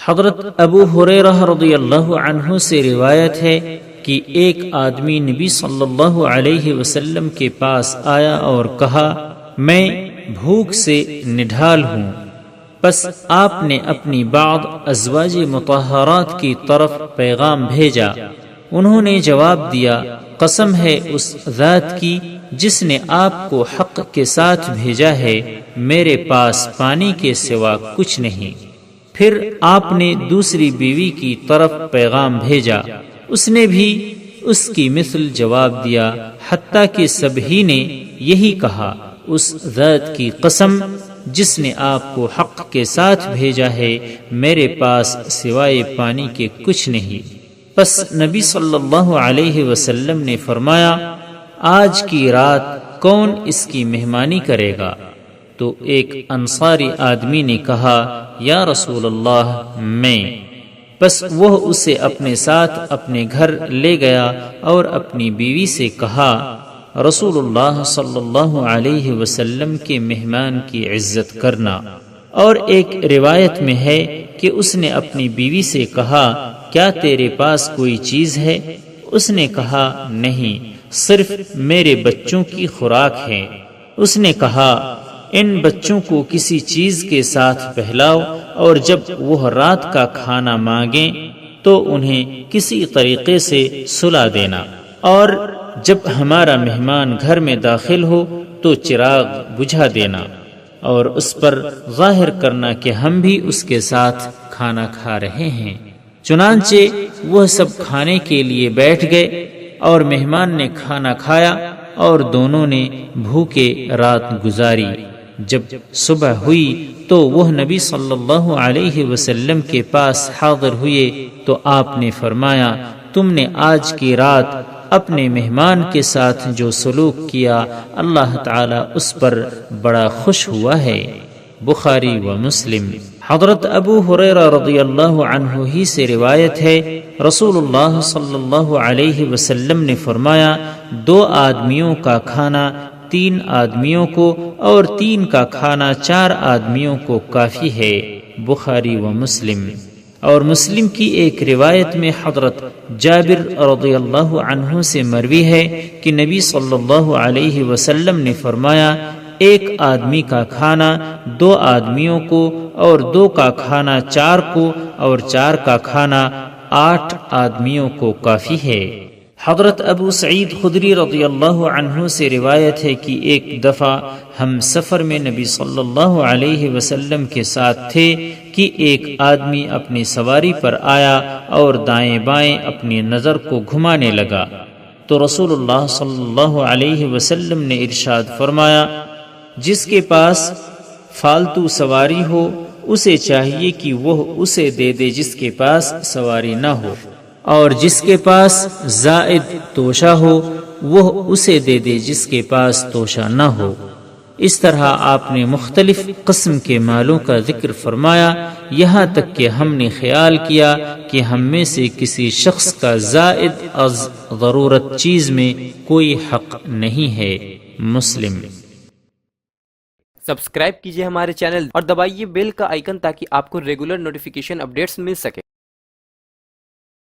حضرت ابو ہریرہ رضی اللہ عنہ سے روایت ہے کہ ایک آدمی نبی صلی اللہ علیہ وسلم کے پاس آیا اور کہا، میں بھوک سے نڈھال ہوں۔ پس آپ نے اپنی بعض ازواج مطہرات کی طرف پیغام بھیجا۔ انہوں نے جواب دیا، قسم ہے اس ذات کی جس نے آپ کو حق کے ساتھ بھیجا ہے، میرے پاس پانی کے سوا کچھ نہیں۔ پھر آپ نے دوسری بیوی کی طرف پیغام بھیجا، اس نے بھی اس کی مثل جواب دیا، حتیٰ کہ سبھی نے یہی کہا، اس ذات کی قسم جس نے آپ کو حق کے ساتھ بھیجا ہے، میرے پاس سوائے پانی کے کچھ نہیں۔ پس نبی صلی اللہ علیہ وسلم نے فرمایا، آج کی رات کون اس کی مہمانی کرے گا؟ تو ایک انصاری آدمی نے کہا، یا رسول اللہ، میں۔ بس وہ اسے اپنے ساتھ اپنے گھر لے گیا اور اپنی بیوی سے کہا، رسول اللہ صلی اللہ علیہ وسلم کے مہمان کی عزت کرنا۔ اور ایک روایت میں ہے کہ اس نے اپنی بیوی سے کہا، کیا تیرے پاس کوئی چیز ہے؟ اس نے کہا، نہیں، صرف میرے بچوں کی خوراک ہے۔ اس نے کہا، ان بچوں کو کسی چیز کے ساتھ پہلاؤ، اور جب وہ رات کا کھانا مانگیں تو انہیں کسی طریقے سے سلا دینا، اور جب ہمارا مہمان گھر میں داخل ہو تو چراغ بجھا دینا، اور اس پر ظاہر کرنا کہ ہم بھی اس کے ساتھ کھانا کھا رہے ہیں۔ چنانچہ وہ سب کھانے کے لیے بیٹھ گئے، اور مہمان نے کھانا کھایا اور دونوں نے بھوکے رات گزاری۔ جب صبح ہوئی تو وہ نبی صلی اللہ علیہ وسلم کے پاس حاضر ہوئے تو آپ نے فرمایا، تم نے آج کی رات اپنے مہمان کے ساتھ جو سلوک کیا، اللہ تعالی اس پر بڑا خوش ہوا ہے۔ بخاری و مسلم۔ حضرت ابو ہریرہ رضی اللہ عنہ ہی سے روایت ہے، رسول اللہ صلی اللہ علیہ وسلم نے فرمایا، 2 آدمیوں کا کھانا 3 آدمیوں کو اور 3 کا کھانا 4 آدمیوں کو کافی ہے۔ بخاری و مسلم۔ اور مسلم کی ایک روایت میں حضرت جابر رضی اللہ عنہ سے مروی ہے کہ نبی صلی اللہ علیہ وسلم نے فرمایا، ایک آدمی کا کھانا 2 آدمیوں کو، اور 2 کا کھانا 4 کو، اور 4 کا کھانا 8 آدمیوں کو کافی ہے۔ حضرت ابو سعید خدری رضی اللہ عنہ سے روایت ہے کہ ایک دفعہ ہم سفر میں نبی صلی اللہ علیہ وسلم کے ساتھ تھے کہ ایک آدمی اپنی سواری پر آیا اور دائیں بائیں اپنی نظر کو گھمانے لگا، تو رسول اللہ صلی اللہ علیہ وسلم نے ارشاد فرمایا، جس کے پاس فالتو سواری ہو اسے چاہیے کہ وہ اسے دے دے جس کے پاس سواری نہ ہو، اور جس کے پاس زائد توشہ ہو وہ اسے دے دے جس کے پاس توشہ نہ ہو۔ اس طرح آپ نے مختلف قسم کے مالوں کا ذکر فرمایا، یہاں تک کہ ہم نے خیال کیا کہ ہم میں سے کسی شخص کا زائد از ضرورت چیز میں کوئی حق نہیں ہے۔ مسلم۔ سبسکرائب کیجئے ہمارے چینل اور دبائیے بیل کا آئیکن تاکہ آپ کو ریگولر نوٹیفیکیشن اپڈیٹس مل سکے۔